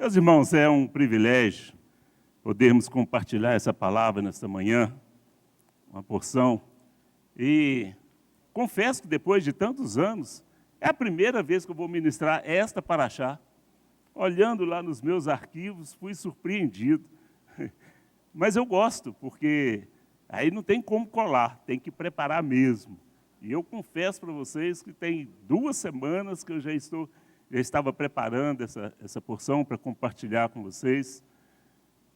Meus irmãos, é um privilégio podermos compartilhar essa palavra nesta manhã, uma porção. E confesso que depois de tantos anos, é a primeira vez que eu vou ministrar esta paraxá. Olhando lá nos meus arquivos, fui surpreendido. Mas eu gosto, porque aí não tem como colar, tem que preparar mesmo. E eu confesso para vocês que tem 2 semanas que eu já estava preparando essa porção para compartilhar com vocês.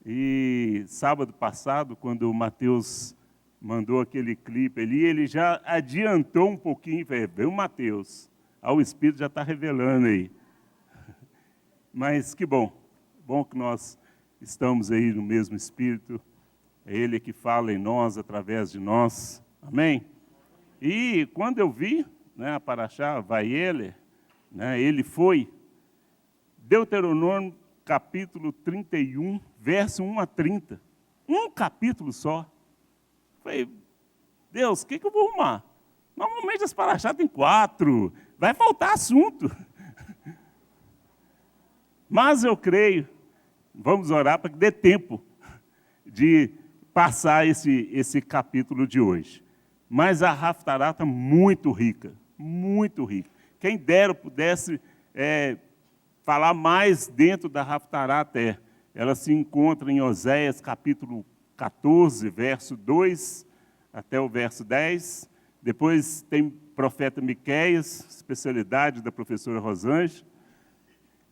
E sábado passado, quando o Mateus mandou aquele clipe ali, ele já adiantou um pouquinho, veio o Mateus, o Espírito já está revelando aí. Mas que bom que nós estamos aí no mesmo Espírito, é Ele que fala em nós, através de nós, amém? E quando eu vi, a paraxá, vai ele, ele foi, Deuteronômio capítulo 31, verso 1 a 30. Um capítulo só. Falei, Deus, o que eu vou arrumar? Normalmente as paraxás têm 4, vai faltar assunto. Mas eu creio, vamos orar para que dê tempo de passar esse capítulo de hoje. Mas a Haftará está muito rica, muito rica. Quem dera pudesse falar mais dentro da Haftará até. Ela se encontra em Oséias capítulo 14, verso 2 até o verso 10. Depois tem profeta Miqueias, especialidade da professora Rosângela.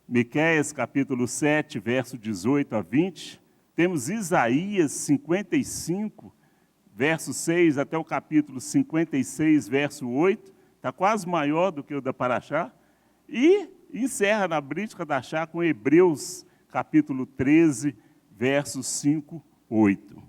Miqueias capítulo 7, verso 18 a 20. Temos Isaías 55, verso 6 até o capítulo 56, verso 8. Está quase maior do que o da paraxá. E encerra na Brit Hadashah com Hebreus, capítulo 13, versos 5, 8.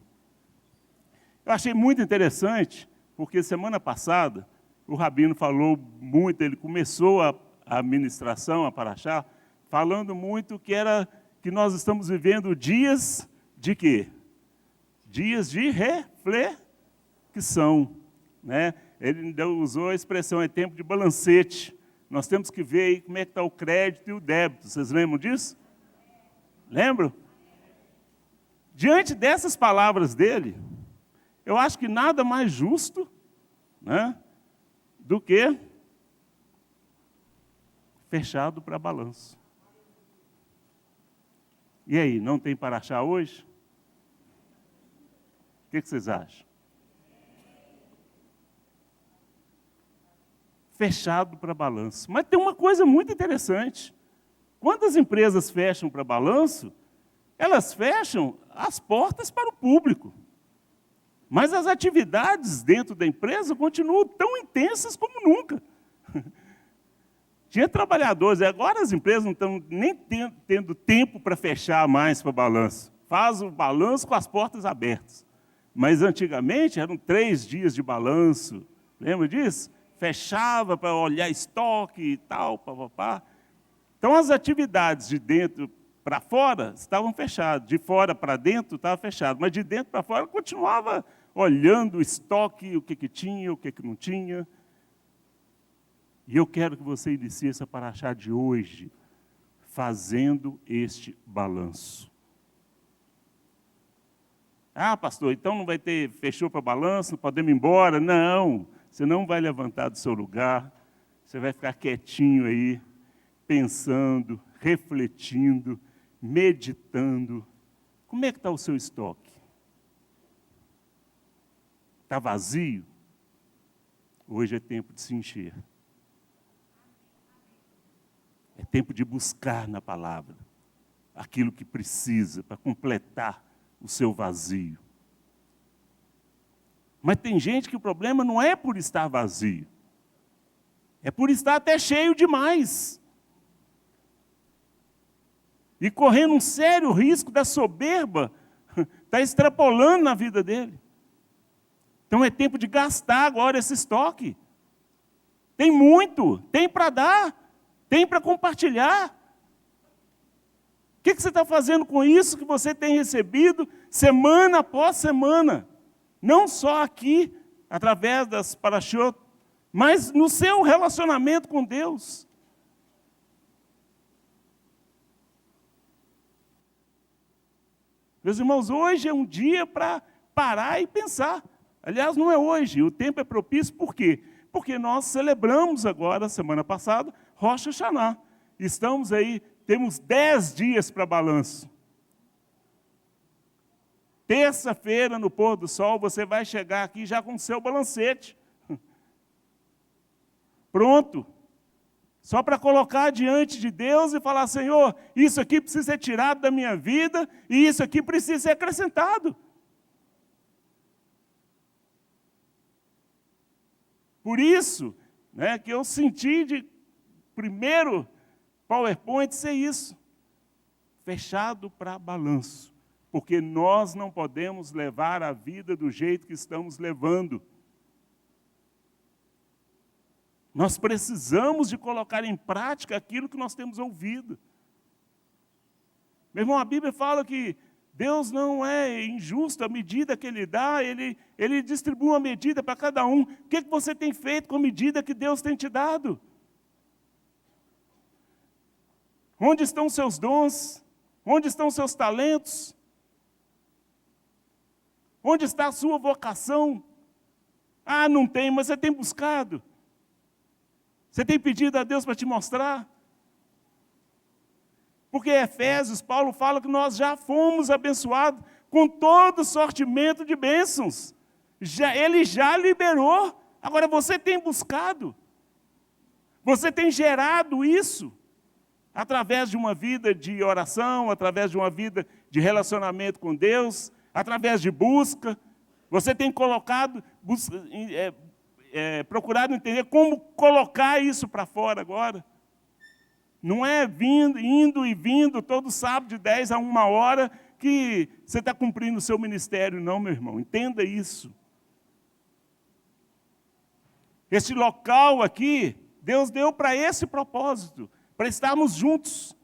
Eu achei muito interessante, porque semana passada o Rabino falou muito, ele começou a ministração, a paraxá, falando muito que nós estamos vivendo dias de quê? Dias de reflexão. Ele ainda usou a expressão, é tempo de balancete. Nós temos que ver aí como é que está o crédito e o débito. Vocês lembram disso? Lembram? Diante dessas palavras dele, eu acho que nada mais justo do que fechado para balanço. E aí, não tem paraxá hoje? O que vocês acham? Fechado para balanço. Mas tem uma coisa muito interessante. Quando as empresas fecham para balanço, elas fecham as portas para o público. Mas as atividades dentro da empresa continuam tão intensas como nunca. Tinha trabalhadores, agora as empresas não estão nem tendo tempo para fechar mais para balanço. Faz o balanço com as portas abertas. Mas antigamente eram 3 dias de balanço. Lembra disso? Fechava para olhar estoque e tal, papapá. Então, as atividades de dentro para fora estavam fechadas. De fora para dentro estava fechado. Mas de dentro para fora continuava olhando o estoque, o que tinha, o que não tinha. E eu quero que você inicie essa paraxá de hoje, fazendo este balanço. Ah, pastor, então não vai ter, fechou para balanço, não podemos ir embora? Não, você não vai levantar do seu lugar, você vai ficar quietinho aí, pensando, refletindo, meditando. Como é que está o seu estoque? Está vazio? Hoje é tempo de se encher. É tempo de buscar na palavra aquilo que precisa para completar o seu vazio. Mas tem gente que o problema não é por estar vazio. É por estar até cheio demais. E correndo um sério risco da soberba estar extrapolando na vida dele. Então é tempo de gastar agora esse estoque. Tem muito, tem para dar. Tem para compartilhar. O que você está fazendo com isso que você tem recebido semana após semana? Não só aqui, através das paraxot, mas no seu relacionamento com Deus. Meus irmãos, hoje é um dia para parar e pensar. Aliás, não é hoje, o tempo é propício, por quê? Porque nós celebramos agora, semana passada, Rosh Hashanah. Estamos aí, temos 10 dias para balanço. Terça-feira, no pôr do sol, você vai chegar aqui já com o seu balancete. Pronto. Só para colocar diante de Deus e falar, Senhor, isso aqui precisa ser tirado da minha vida e isso aqui precisa ser acrescentado. Por isso, né, que eu senti de primeiro PowerPoint ser isso. Fechado para balanço. Porque nós não podemos levar a vida do jeito que estamos levando. Nós precisamos de colocar em prática aquilo que nós temos ouvido. Meu irmão, a Bíblia fala que Deus não é injusto, a medida que Ele dá, Ele distribui uma medida para cada um. O que você tem feito com a medida que Deus tem te dado? Onde estão os seus dons? Onde estão os seus talentos? Onde está a sua vocação? Ah, não tem, mas você tem buscado. Você tem pedido a Deus para te mostrar? Porque em Efésios, Paulo fala que nós já fomos abençoados com todo sortimento de bênçãos. Ele já liberou. Agora você tem buscado. Você tem gerado isso. Através de uma vida de oração, através de uma vida de relacionamento com Deus, através de busca. Você tem colocado, procurado entender como colocar isso para fora agora. Não é indo e vindo todo sábado de 10 a 1 hora que você está cumprindo o seu ministério, não, meu irmão. Entenda isso. Este local aqui, Deus deu para esse propósito, para estarmos juntos.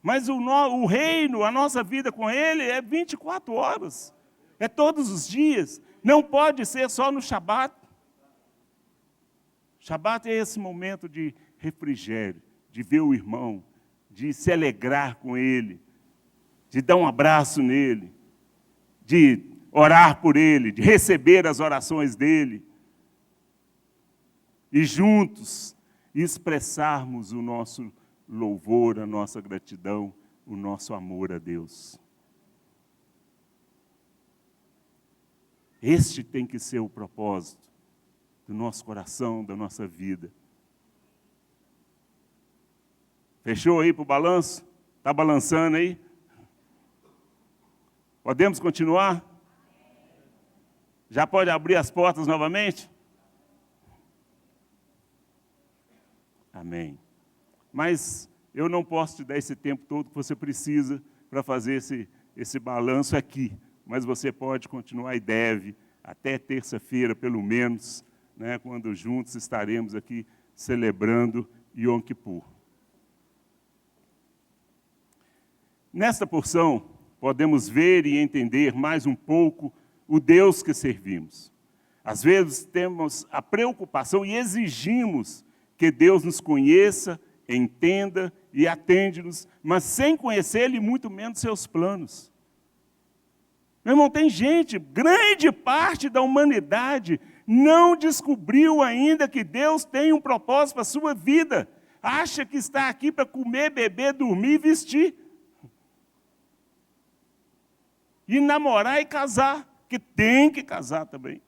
Mas o reino, a nossa vida com Ele é 24 horas. É todos os dias. Não pode ser só no Shabat. Shabat é esse momento de refrigério, de ver o irmão, de se alegrar com ele, de dar um abraço nele, de orar por ele, de receber as orações dele. E juntos expressarmos o nosso louvor, a nossa gratidão, o nosso amor a Deus. Este tem que ser o propósito do nosso coração, da nossa vida. Fechou aí para o balanço? Está balançando aí? Podemos continuar? Já pode abrir as portas novamente? Amém. Mas eu não posso te dar esse tempo todo que você precisa para fazer esse balanço aqui. Mas você pode continuar e deve, até terça-feira, pelo menos, né, quando juntos estaremos aqui celebrando Yom Kippur. Nesta porção, podemos ver e entender mais um pouco o Deus que servimos. Às vezes temos a preocupação e exigimos que Deus nos conheça, entenda e atende-nos, mas sem conhecê-lo e muito menos seus planos. Meu irmão, tem gente, grande parte da humanidade, não descobriu ainda que Deus tem um propósito para a sua vida. Acha que está aqui para comer, beber, dormir e vestir. E namorar e casar, que tem que casar também.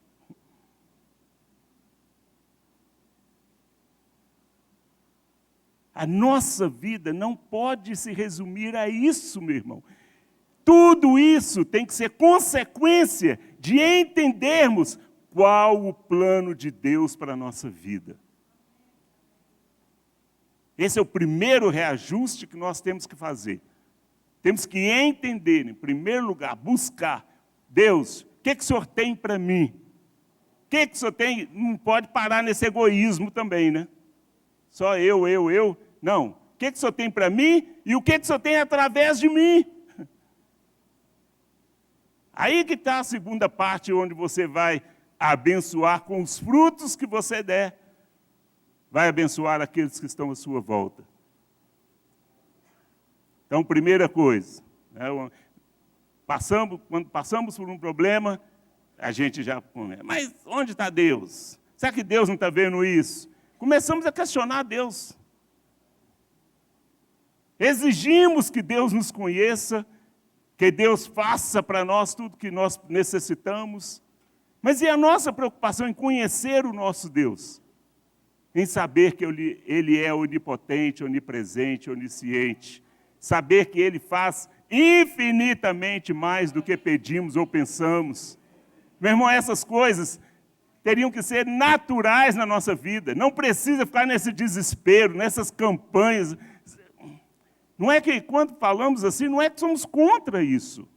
A nossa vida não pode se resumir a isso, meu irmão. Tudo isso tem que ser consequência de entendermos qual o plano de Deus para a nossa vida. Esse é o primeiro reajuste que nós temos que fazer. Temos que entender, em primeiro lugar, buscar. Deus, o que o Senhor tem para mim? O que o Senhor tem? Não pode parar nesse egoísmo também, né? Só eu. Não. O que o Senhor tem para mim e o que o Senhor tem através de mim? Aí que está a segunda parte, onde você vai abençoar com os frutos que você der. Vai abençoar aqueles que estão à sua volta. Então, primeira coisa, né, Quando passamos por um problema, a gente já começa, mas onde está Deus? Será que Deus não está vendo isso? Começamos a questionar Deus. Exigimos que Deus nos conheça, que Deus faça para nós tudo que nós necessitamos. Mas e a nossa preocupação em conhecer o nosso Deus? Em saber que Ele é onipotente, onipresente, onisciente. Saber que Ele faz infinitamente mais do que pedimos ou pensamos. Meu irmão, essas coisas teriam que ser naturais na nossa vida. Não precisa ficar nesse desespero, nessas campanhas. Não é que quando falamos assim, não é que somos contra isso.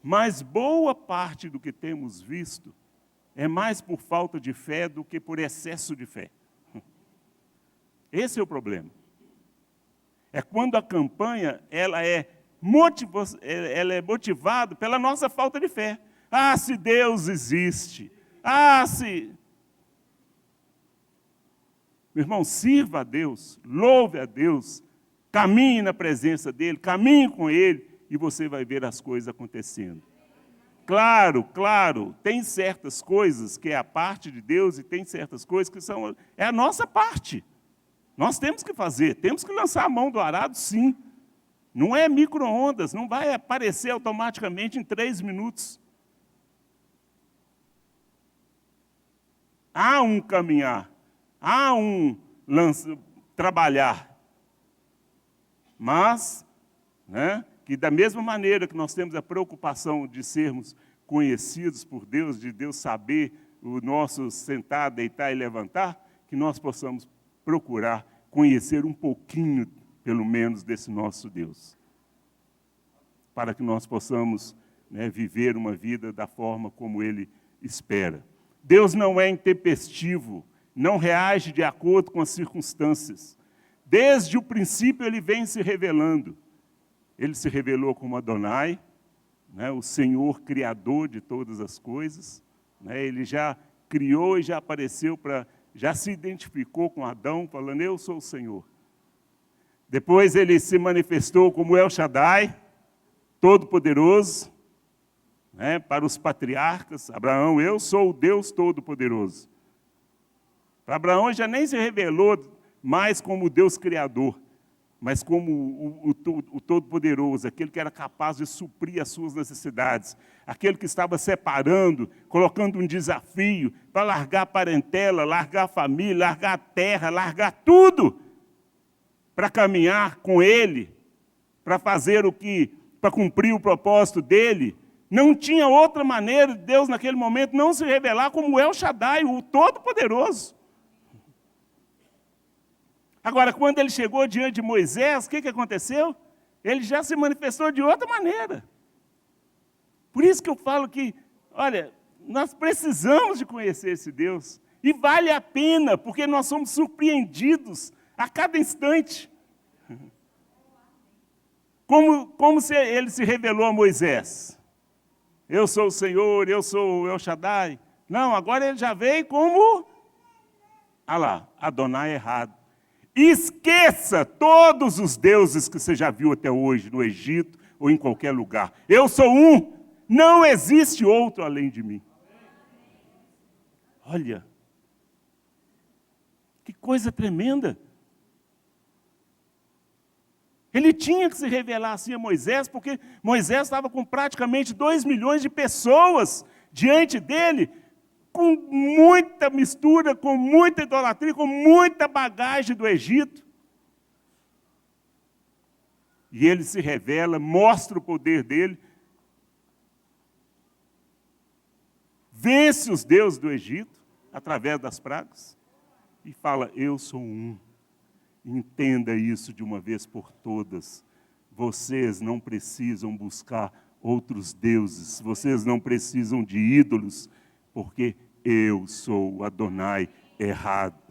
Mas boa parte do que temos visto é mais por falta de fé do que por excesso de fé. Esse é o problema. É quando a campanha ela é motivada pela nossa falta de fé. Ah, se Deus existe. Ah, se... Meu irmão, sirva a Deus, louve a Deus, caminhe na presença dEle, caminhe com Ele, e você vai ver as coisas acontecendo. Claro, tem certas coisas que é a parte de Deus e tem certas coisas que é a nossa parte. Nós temos que fazer, temos que lançar a mão do arado, sim. Não é micro-ondas, não vai aparecer automaticamente em 3 minutos. Há um caminhar, há um trabalhar. Mas, que da mesma maneira que nós temos a preocupação de sermos conhecidos por Deus, de Deus saber o nosso sentar, deitar e levantar, que nós possamos procurar conhecer um pouquinho, pelo menos, desse nosso Deus. Para que nós possamos viver uma vida da forma como Ele espera. Deus não é intempestivo, não reage de acordo com as circunstâncias. Desde o princípio Ele vem se revelando. Ele se revelou como Adonai, o Senhor Criador de todas as coisas. Ele já criou e já apareceu já se identificou com Adão, falando, eu sou o Senhor. Depois Ele se manifestou como El Shaddai, Todo-Poderoso, para os patriarcas. Abraão, eu sou o Deus Todo-Poderoso. Para Abraão ele já nem se revelou mais como o Deus Criador, mas como o Todo-Poderoso, aquele que era capaz de suprir as suas necessidades, aquele que estava separando, colocando um desafio para largar a parentela, largar a família, largar a terra, largar tudo, para caminhar com Ele, para fazer para cumprir o propósito dEle. Não tinha outra maneira de Deus, naquele momento, não se revelar como El Shaddai, o Todo-Poderoso. Agora, quando ele chegou diante de Moisés, o que aconteceu? Ele já se manifestou de outra maneira. Por isso que eu falo que, olha, nós precisamos de conhecer esse Deus. E vale a pena, porque nós somos surpreendidos a cada instante. Como se ele se revelou a Moisés. Eu sou o Senhor, eu sou o El Shaddai. Não, agora ele já veio como... Ah lá, Adonai errado. Esqueça todos os deuses que você já viu até hoje no Egito ou em qualquer lugar. Eu sou um, não existe outro além de mim. Olha, que coisa tremenda. Ele tinha que se revelar assim a Moisés, porque Moisés estava com praticamente 2 milhões de pessoas diante dele, com muita mistura, com muita idolatria, com muita bagagem do Egito. E ele se revela, mostra o poder dele, vence os deuses do Egito, através das pragas, e fala, eu sou um. Entenda isso de uma vez por todas. Vocês não precisam buscar outros deuses, vocês não precisam de ídolos, porque eu sou o Adonai errado.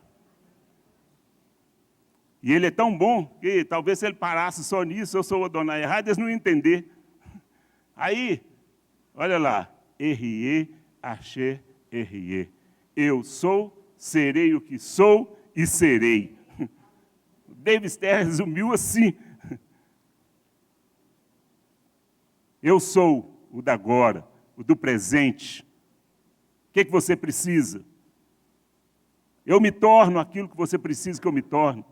E ele é tão bom que talvez se ele parasse só nisso, eu sou o Adonai errado, eles não iam entender. Aí, olha lá, Errie, Asher, Errie. Eu sou, serei o que sou e serei. David Ster resumiu assim. Eu sou o da agora, o do presente. O que você precisa? Eu me torno aquilo que você precisa que eu me torne.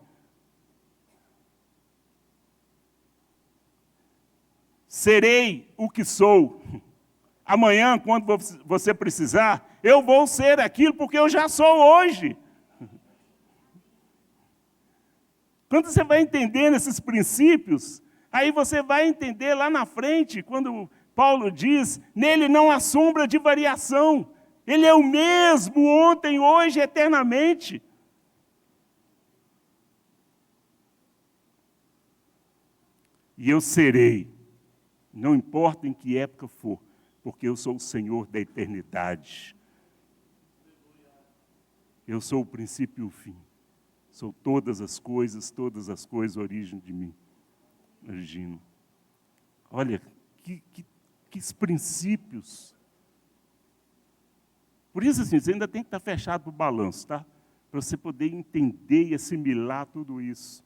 Serei o que sou. Amanhã, quando você precisar, eu vou ser aquilo porque eu já sou hoje. Quando você vai entendendo esses princípios, aí você vai entender lá na frente, quando Paulo diz, nele não há sombra de variação. Ele é o mesmo ontem, hoje, eternamente. E eu serei, não importa em que época for, porque eu sou o Senhor da eternidade. Eu sou o princípio e o fim. Sou todas as coisas origem de mim. Imagino. Olha, que princípios. Por isso, assim, você ainda tem que estar fechado para o balanço, tá? Para você poder entender e assimilar tudo isso.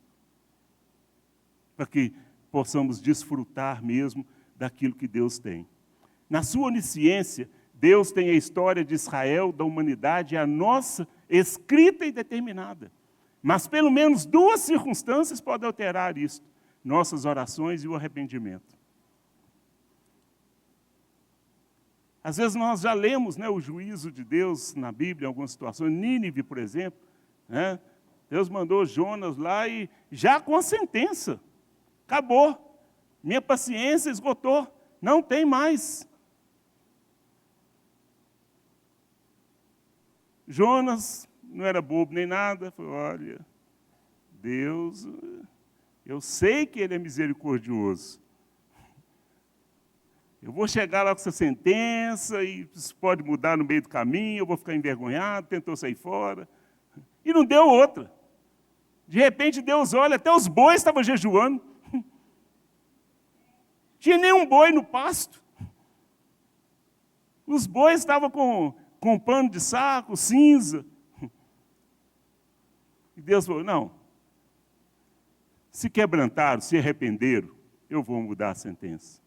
Para que possamos desfrutar mesmo daquilo que Deus tem. Na sua onisciência, Deus tem a história de Israel, da humanidade, a nossa, escrita e determinada. Mas pelo menos duas circunstâncias podem alterar isso: nossas orações e o arrependimento. Às vezes nós já lemos, né, o juízo de Deus na Bíblia, em algumas situações. Nínive, por exemplo, né? Deus mandou Jonas lá e já com a sentença. Acabou. Minha paciência esgotou. Não tem mais. Jonas não era bobo nem nada. Falou, olha, Deus, eu sei que Ele é misericordioso. Eu vou chegar lá com essa sentença e isso pode mudar no meio do caminho, eu vou ficar envergonhado, tentou sair fora. E não deu outra. De repente Deus olha, até os bois estavam jejuando. Tinha nenhum boi no pasto. Os bois estavam com pano de saco, cinza. E Deus falou, não, se quebrantaram, se arrependeram, eu vou mudar a sentença.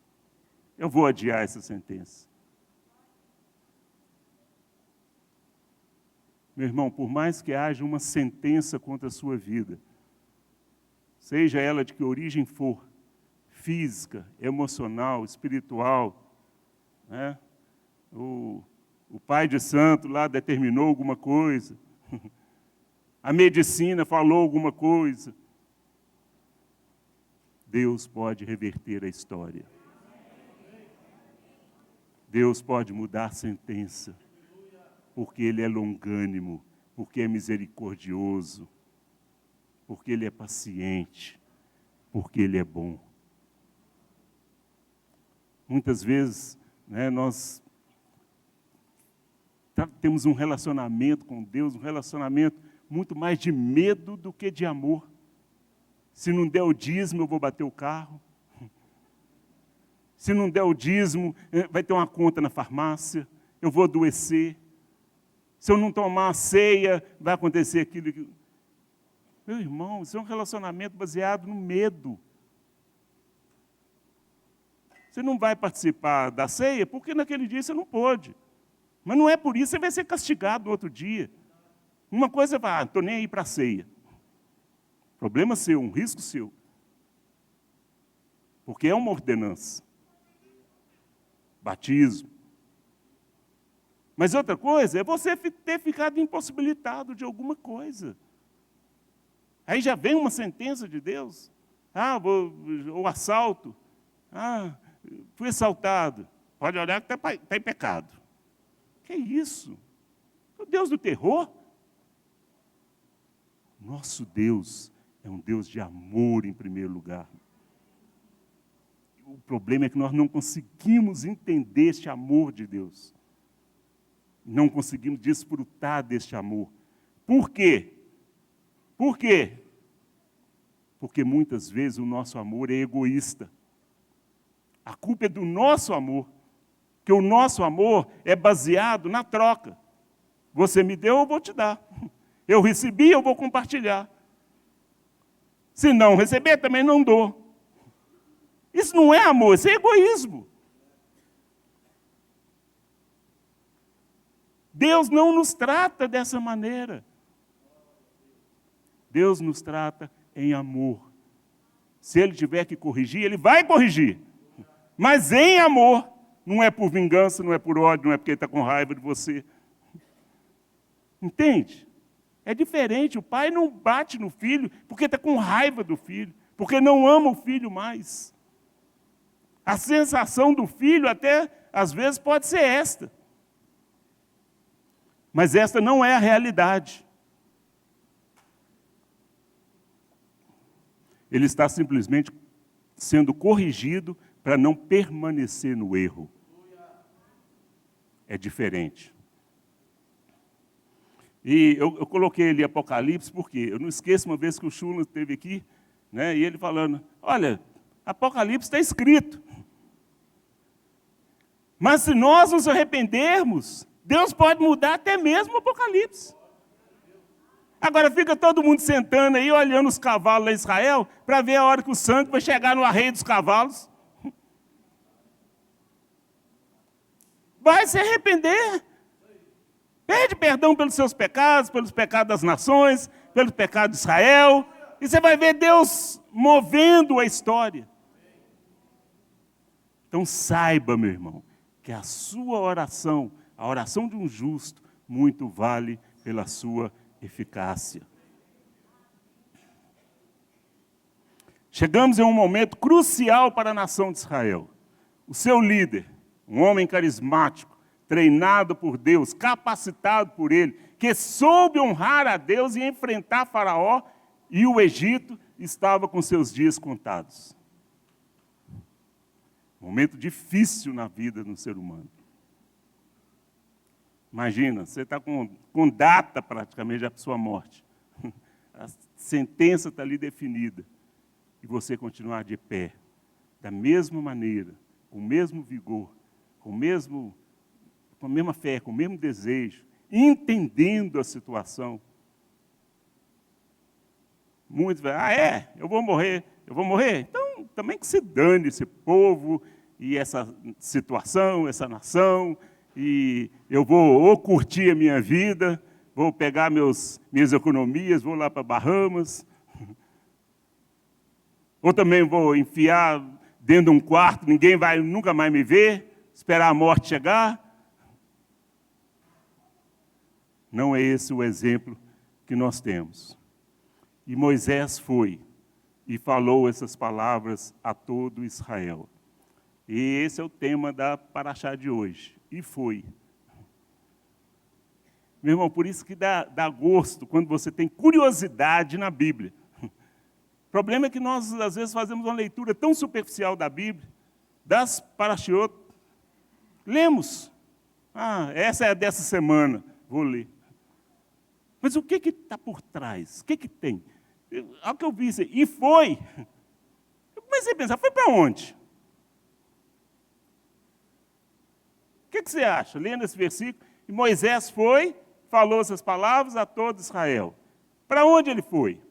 Eu vou adiar essa sentença. Meu irmão, por mais que haja uma sentença contra a sua vida, seja ela de que origem for, física, emocional, espiritual, né? O pai de santo lá determinou alguma coisa, a medicina falou alguma coisa, Deus pode reverter a história. Deus pode mudar a sentença, porque Ele é longânimo, porque é misericordioso, porque Ele é paciente, porque Ele é bom. Muitas vezes, né, nós temos um relacionamento com Deus, um relacionamento muito mais de medo do que de amor. Se não der o dízimo, eu vou bater o carro. Se não der o dízimo, vai ter uma conta na farmácia, eu vou adoecer. Se eu não tomar a ceia, vai acontecer aquilo. Meu irmão, isso é um relacionamento baseado no medo. Você não vai participar da ceia porque naquele dia você não pôde. Mas não é por isso que você vai ser castigado no outro dia. Uma coisa vai, estou nem aí para a ceia. Problema seu, um risco seu. Porque é uma ordenança. Batismo. Mas outra coisa é você ter ficado impossibilitado de alguma coisa. Aí já vem uma sentença de Deus. O assalto. Fui assaltado. Pode olhar que está em pecado. Que isso? O Deus do terror? Nosso Deus é um Deus de amor em primeiro lugar. O problema é que nós não conseguimos entender este amor de Deus. Não conseguimos desfrutar deste amor. Por quê? Por quê? Porque muitas vezes o nosso amor é egoísta. A culpa é do nosso amor. Porque o nosso amor é baseado na troca. Você me deu, eu vou te dar. Eu recebi, eu vou compartilhar. Se não receber, também não dou. Isso não é amor, isso é egoísmo. Deus não nos trata dessa maneira. Deus nos trata em amor. Se Ele tiver que corrigir, Ele vai corrigir. Mas em amor. Não é por vingança, não é por ódio, não é porque Ele está com raiva de você. Entende? É diferente. O pai não bate no filho porque está com raiva do filho, porque não ama o filho mais. A sensação do filho até, às vezes, pode ser esta. Mas esta não é a realidade. Ele está simplesmente sendo corrigido para não permanecer no erro. É diferente. E eu coloquei ali Apocalipse porque eu não esqueço uma vez que o Chula esteve aqui, né, e ele falando, olha, Apocalipse está escrito. Mas se nós nos arrependermos, Deus pode mudar até mesmo o Apocalipse. Agora fica todo mundo sentando aí, olhando os cavalos lá em Israel, para ver a hora que o sangue vai chegar no arreio dos cavalos. Vai se arrepender. Pede perdão pelos seus pecados das nações, pelos pecados de Israel. E você vai ver Deus movendo a história. Então saiba, meu irmão, que a sua oração, a oração de um justo, muito vale pela sua eficácia. Chegamos em um momento crucial para a nação de Israel. O seu líder, um homem carismático, treinado por Deus, capacitado por Ele, que soube honrar a Deus e enfrentar Faraó e o Egito, estava com seus dias contados. Momento difícil na vida do ser humano. Imagina, você está com data praticamente já para sua morte. A sentença está ali definida. E você continuar de pé, da mesma maneira, com o mesmo vigor, com a mesma fé, com o mesmo desejo, entendendo a situação. Muitos vão, eu vou morrer. Então, também que se dane esse povo e essa situação, essa nação, e eu vou ou curtir a minha vida, vou pegar minhas economias, vou lá para Bahamas, ou também vou enfiar dentro de um quarto, ninguém vai nunca mais me ver, esperar a morte chegar. Não é esse o exemplo que nós temos. E Moisés foi e falou essas palavras a todo Israel. E esse é o tema da paraxá de hoje. E foi. Meu irmão, por isso que dá gosto quando você tem curiosidade na Bíblia. O problema é que nós, às vezes, fazemos uma leitura tão superficial da Bíblia, das paraxiot. Lemos. Essa é a dessa semana, vou ler. Mas o que está por trás? O que tem? Ao que eu vi, e foi. Eu comecei a pensar, foi para onde? O que você acha? Lendo esse versículo, e Moisés foi, falou essas palavras a todo Israel. Para onde ele foi?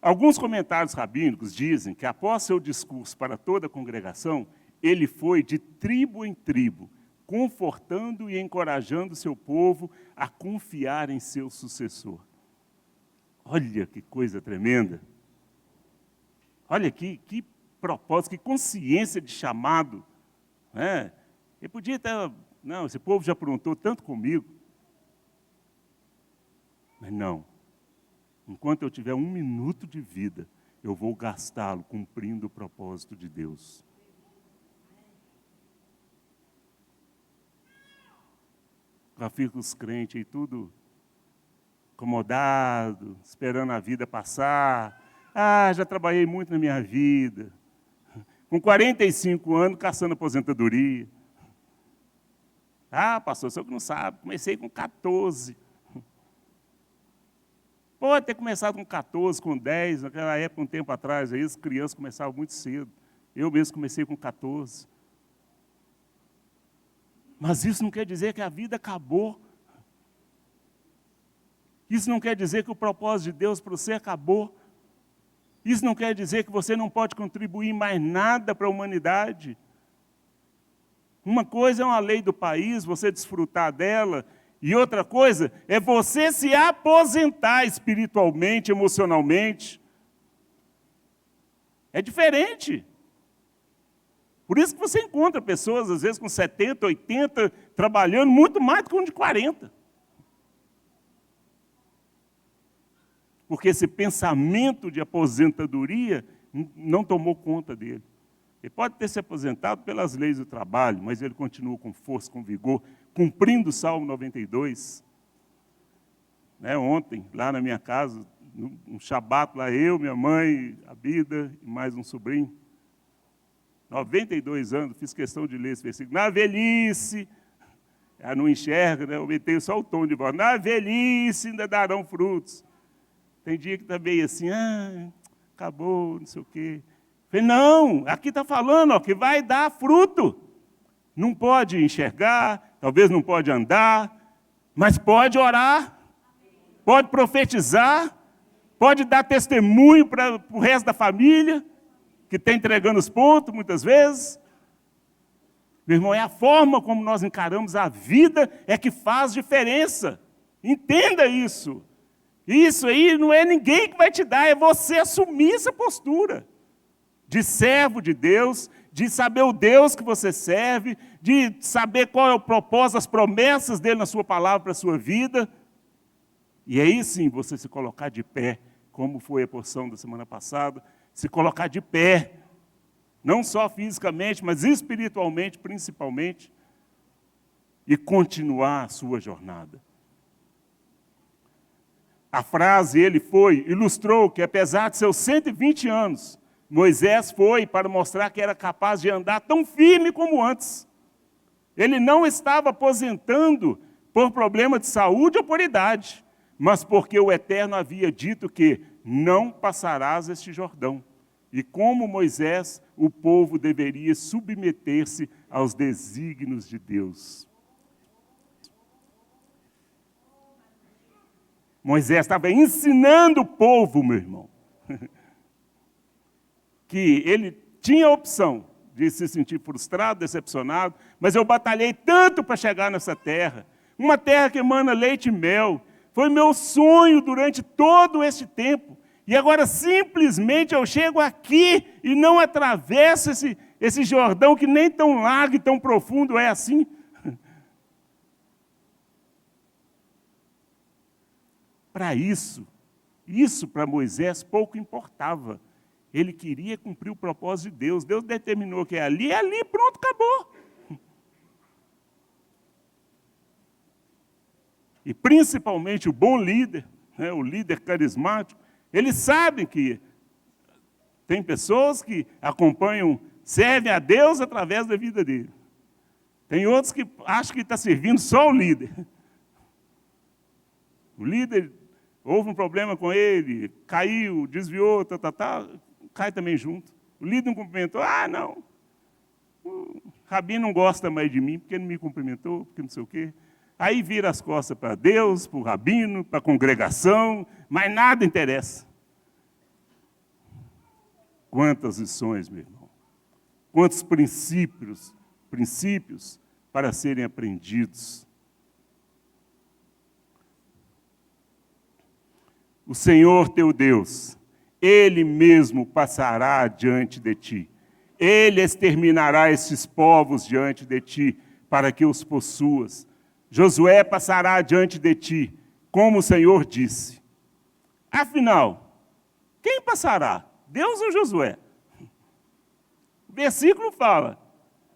Alguns comentários rabínicos dizem que após seu discurso para toda a congregação, ele foi de tribo em tribo, confortando e encorajando seu povo a confiar em seu sucessor. Olha que coisa tremenda. Olha que propósito, que consciência de chamado. Ele podia estar, não, esse povo já aprontou tanto comigo. Mas não. Enquanto eu tiver 1 minuto de vida, eu vou gastá-lo cumprindo o propósito de Deus. Já fica os crentes aí tudo acomodado, esperando a vida passar. Já trabalhei muito na minha vida. Com 45 anos, caçando aposentadoria. Pastor, você que não sabe, comecei com 14. Pode ter começado com 14, com 10, naquela época, um tempo atrás, aí as crianças começavam muito cedo. Eu mesmo comecei com 14. Mas isso não quer dizer que a vida acabou. Isso não quer dizer que o propósito de Deus para você acabou. Isso não quer dizer que você não pode contribuir mais nada para a humanidade. Uma coisa é uma lei do país, você desfrutar dela, e outra coisa é você se aposentar espiritualmente, emocionalmente. É diferente. Por isso que você encontra pessoas, às vezes, com 70, 80, trabalhando muito mais do que um de 40. Porque esse pensamento de aposentadoria não tomou conta dele. Ele pode ter se aposentado pelas leis do trabalho, mas ele continua com força, com vigor, cumprindo o Salmo 92. Ontem, lá na minha casa, um shabat lá, eu, minha mãe, a Bida e mais um sobrinho. 92 anos, fiz questão de ler esse versículo. Na velhice, ela não enxerga, eu metei só o tom de voz. Na velhice ainda darão frutos. Tem dia que está meio assim, acabou, não sei o quê. Falei, não, aqui está falando que vai dar fruto. Não pode enxergar, talvez não pode andar, mas pode orar, pode profetizar, pode dar testemunho para o resto da família, que está entregando os pontos muitas vezes. Meu irmão, é a forma como nós encaramos a vida é que faz diferença. Entenda isso. Isso aí não é ninguém que vai te dar, é você assumir essa postura de servo de Deus, de saber o Deus que você serve, de saber qual é o propósito, as promessas dele na sua palavra para a sua vida. E aí sim você se colocar de pé, como foi a porção da semana passada, se colocar de pé, não só fisicamente, mas espiritualmente, principalmente, e continuar a sua jornada. A frase ilustrou que apesar de seus 120 anos, Moisés foi para mostrar que era capaz de andar tão firme como antes. Ele não estava aposentando por problema de saúde ou por idade, mas porque o Eterno havia dito que não passarás este Jordão. E como Moisés, o povo deveria submeter-se aos desígnios de Deus. Moisés estava ensinando o povo, meu irmão, que ele tinha a opção de se sentir frustrado, decepcionado, mas eu batalhei tanto para chegar nessa terra, uma terra que emana leite e mel. Foi meu sonho durante todo esse tempo. E agora simplesmente eu chego aqui e não atravesso esse Jordão que nem tão largo e tão profundo é assim. Para isso para Moisés pouco importava. Ele queria cumprir o propósito de Deus. Deus determinou que é ali, pronto, acabou. E principalmente o bom líder, o líder carismático, eles sabem que tem pessoas que acompanham, servem a Deus através da vida dele. Tem outros que acham que está servindo só o líder. O líder, houve um problema com ele, caiu, desviou, cai também junto. O líder não cumprimentou, não. O rabino não gosta mais de mim porque não me cumprimentou, porque não sei o quê. Aí vira as costas para Deus, para o rabino, para a congregação, mas nada interessa. Quantas lições, meu irmão. Quantos princípios para serem aprendidos. O Senhor teu Deus, Ele mesmo passará diante de ti. Ele exterminará esses povos diante de ti, para que os possuas. Josué passará diante de ti, como o Senhor disse. Afinal, quem passará? Deus ou Josué? O versículo fala,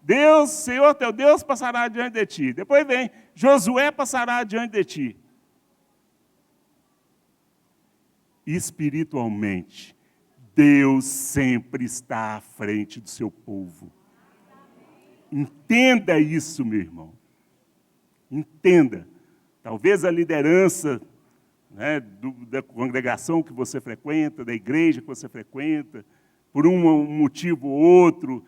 Deus, Senhor teu Deus, passará diante de ti. Depois vem, Josué passará diante de ti. Espiritualmente, Deus sempre está à frente do seu povo. Entenda isso, meu irmão. Entenda. Talvez a liderança da congregação que você frequenta, da igreja que você frequenta, por um motivo ou outro,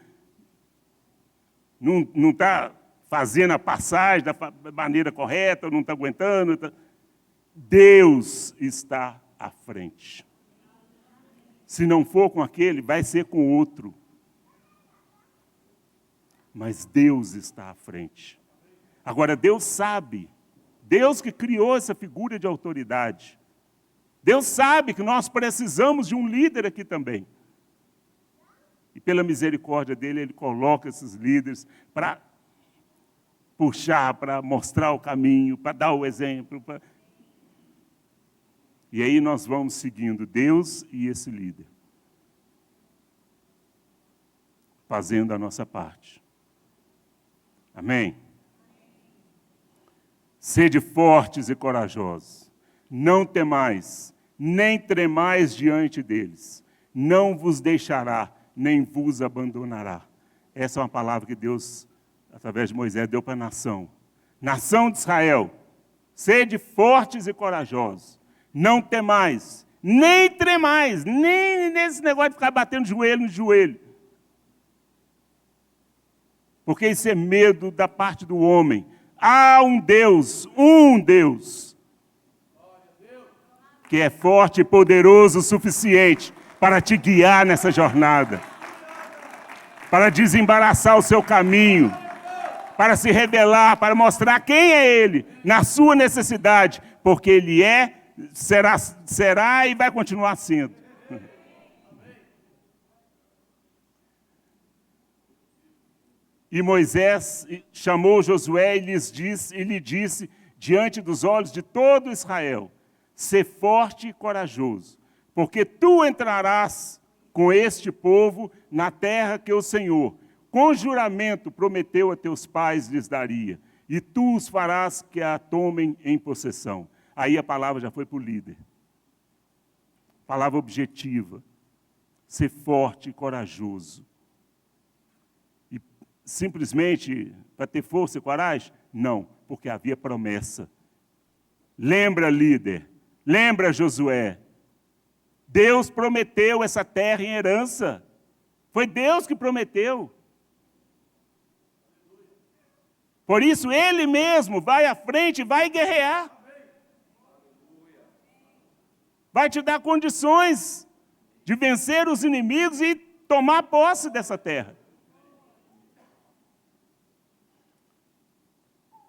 não está fazendo a passagem da maneira correta, não está aguentando. Deus está à frente. Se não for com aquele, vai ser com outro. Mas Deus está à frente. Agora, Deus sabe, Deus que criou essa figura de autoridade, Deus sabe que nós precisamos de um líder aqui também. E pela misericórdia dele, ele coloca esses líderes para puxar, para mostrar o caminho, para dar o exemplo. E aí nós vamos seguindo Deus e esse líder, fazendo a nossa parte. Amém? Sede fortes e corajosos, não temais, nem tremais diante deles, não vos deixará, nem vos abandonará. Essa é uma palavra que Deus, através de Moisés, deu para a nação. Nação de Israel, sede fortes e corajosos, não temais, nem tremais, nem nesse negócio de ficar batendo joelho no joelho. Porque isso é medo da parte do homem. Há um Deus, que é forte e poderoso o suficiente para te guiar nessa jornada, para desembaraçar o seu caminho, para se revelar, para mostrar quem é Ele, na sua necessidade, porque Ele é, será e vai continuar sendo. E Moisés chamou Josué e lhe disse, diante dos olhos de todo Israel, sê forte e corajoso, porque tu entrarás com este povo na terra que o Senhor, com juramento, prometeu a teus pais lhes daria, e tu os farás que a tomem em possessão. Aí a palavra já foi para o líder. Palavra objetiva. Ser forte e corajoso. E simplesmente para ter força e coragem? Não, porque havia promessa. Lembra, líder. Lembra, Josué. Deus prometeu essa terra em herança. Foi Deus que prometeu. Por isso, Ele mesmo vai à frente e vai guerrear. Vai te dar condições de vencer os inimigos e tomar posse dessa terra.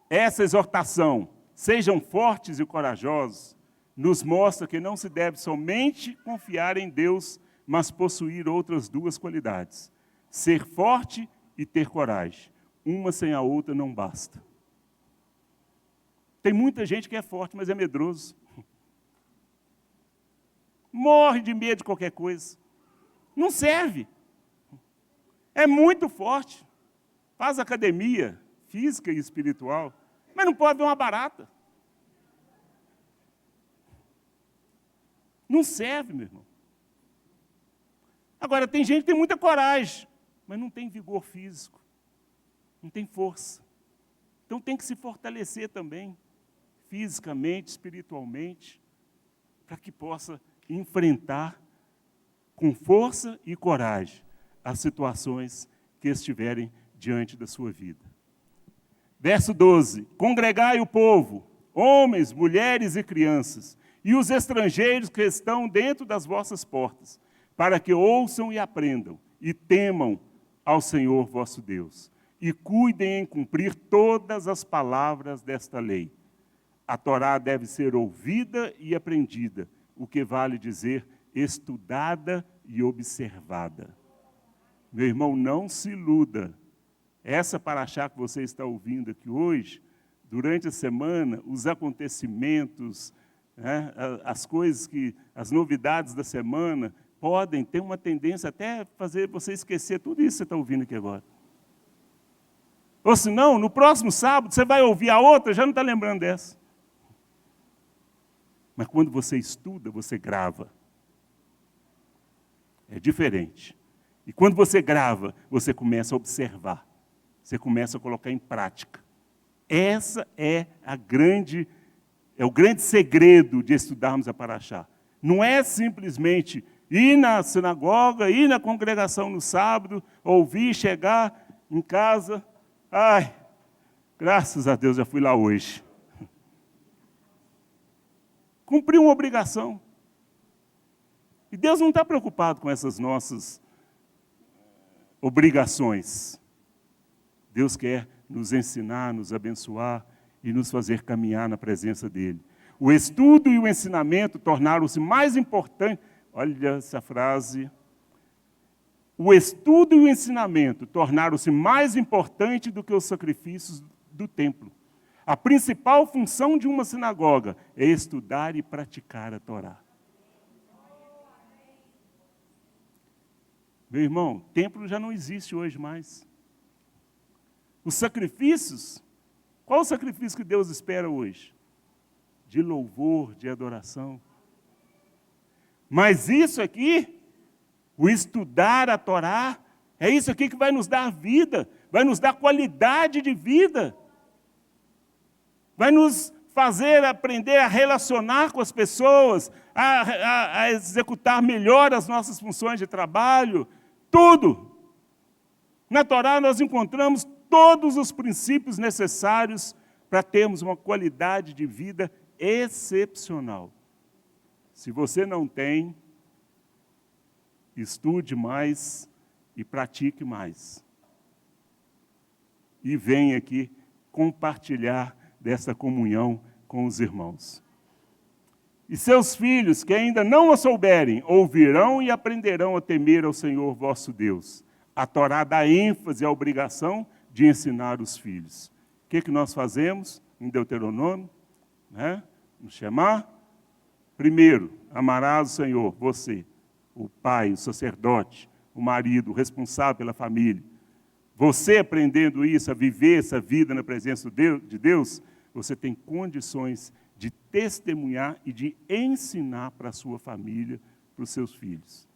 Essa exortação, sejam fortes e corajosos, nos mostra que não se deve somente confiar em Deus, mas possuir outras duas qualidades. Ser forte e ter coragem. Uma sem a outra não basta. Tem muita gente que é forte, mas é medroso. Morre de medo de qualquer coisa. Não serve. É muito forte. Faz academia física e espiritual, mas não pode ver uma barata. Não serve, meu irmão. Agora, tem gente que tem muita coragem, mas não tem vigor físico, não tem força. Então tem que se fortalecer também, fisicamente, espiritualmente, para que possa enfrentar com força e coragem as situações que estiverem diante da sua vida. Verso 12. Congregai o povo, homens, mulheres e crianças, e os estrangeiros que estão dentro das vossas portas, para que ouçam e aprendam, e temam ao Senhor vosso Deus, e cuidem em cumprir todas as palavras desta lei. A Torá deve ser ouvida e aprendida, o que vale dizer estudada e observada. Meu irmão, não se iluda. Essa paraxá que você está ouvindo aqui hoje, durante a semana, os acontecimentos, né, as coisas as novidades da semana, podem ter uma tendência até fazer você esquecer tudo isso que você está ouvindo aqui agora. Ou senão, no próximo sábado, você vai ouvir a outra, já não está lembrando dessa. Mas quando você estuda, você grava. É diferente. E quando você grava, você começa a observar. Você começa a colocar em prática. Essa é o grande segredo de estudarmos a Paraxá. Não é simplesmente ir na sinagoga, ir na congregação no sábado, ouvir, chegar em casa. Ai, graças a Deus já fui lá hoje. Cumprir uma obrigação. E E Deus não está preocupado com essas nossas obrigações. Deus quer nos ensinar, nos abençoar e nos fazer caminhar na presença dEle. O estudo e o ensinamento tornaram-se mais importantes. Olha essa frase. O estudo e o ensinamento tornaram-se mais importantes do que os sacrifícios do templo. A principal função de uma sinagoga é estudar e praticar a Torá. Meu irmão, templo já não existe hoje mais. Os sacrifícios, qual o sacrifício que Deus espera hoje? De louvor, de adoração. Mas isso aqui, o estudar a Torá, é isso aqui que vai nos dar vida, vai nos dar qualidade de vida, vai nos fazer aprender a relacionar com as pessoas, a executar melhor as nossas funções de trabalho, tudo. Na Torá nós encontramos todos os princípios necessários para termos uma qualidade de vida excepcional. Se você não tem, estude mais e pratique mais. E venha aqui compartilhar dessa comunhão com os irmãos. E seus filhos, que ainda não a souberem, ouvirão e aprenderão a temer ao Senhor vosso Deus. A Torá dá ênfase à obrigação de ensinar os filhos. O que nós fazemos em Deuteronômio? No Shema? Primeiro, amarás o Senhor, você, o pai, o sacerdote, o marido, o responsável pela família. Você aprendendo isso, a viver essa vida na presença de Deus, você tem condições de testemunhar e de ensinar para a sua família, para os seus filhos.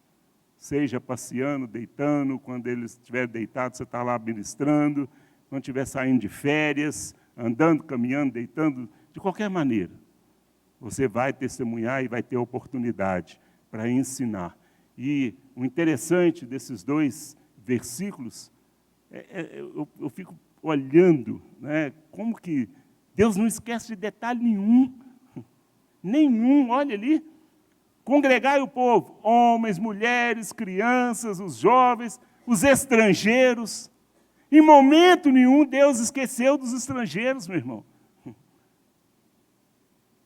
Seja passeando, deitando, quando eles estiverem deitados, você está lá ministrando, quando estiver saindo de férias, andando, caminhando, deitando, de qualquer maneira. Você vai testemunhar e vai ter oportunidade para ensinar. E o interessante desses dois versículos, eu fico olhando, né, como que Deus não esquece de detalhe nenhum. Nenhum, olha ali. Congregai o povo, homens, mulheres, crianças, os jovens, os estrangeiros. Em momento nenhum Deus esqueceu dos estrangeiros, meu irmão.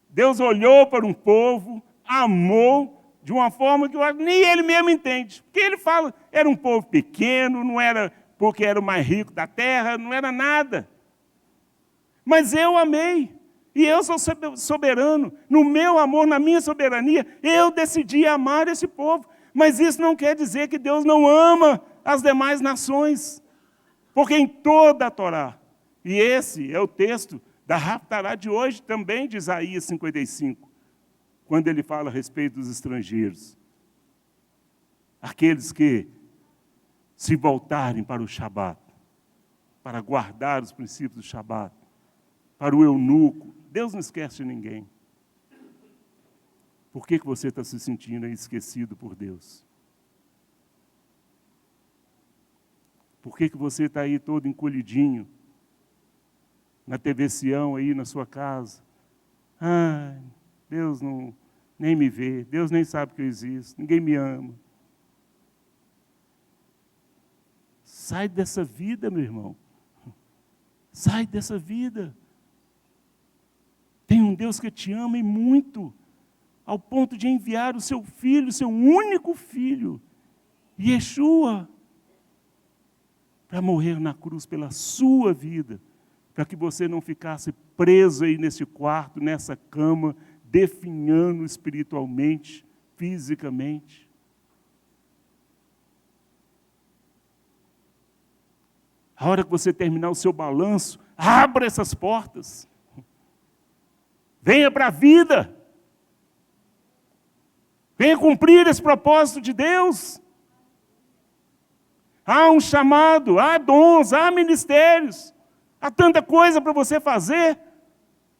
Deus olhou para um povo, amou, de uma forma que nem ele mesmo entende. Porque ele fala, era um povo pequeno, não era porque era o mais rico da terra, não era nada. Mas eu amei. E eu sou soberano. No meu amor, na minha soberania, eu decidi amar esse povo. Mas isso não quer dizer que Deus não ama as demais nações. Porque em toda a Torá, e esse é o texto da Haftará de hoje, também de Isaías 55, quando ele fala a respeito dos estrangeiros. Aqueles que se voltarem para o Shabat, para guardar os princípios do Shabat, para o eunuco. Deus não esquece de ninguém. Por que você está se sentindo esquecido por Deus? Por que você está aí todo encolhidinho, na TV Sião aí na sua casa? Deus nem me vê, Deus nem sabe que eu existo, ninguém me ama. Sai dessa vida, meu irmão. Sai dessa vida. Tem um Deus que te ama e muito, ao ponto de enviar o seu filho, seu único filho, Yeshua, para morrer na cruz pela sua vida, para que você não ficasse preso aí nesse quarto, nessa cama, definhando espiritualmente, fisicamente. A hora que você terminar o seu balanço, abra essas portas. Venha para a vida. Venha cumprir esse propósito de Deus. Há um chamado, há dons, há ministérios. Há tanta coisa para você fazer.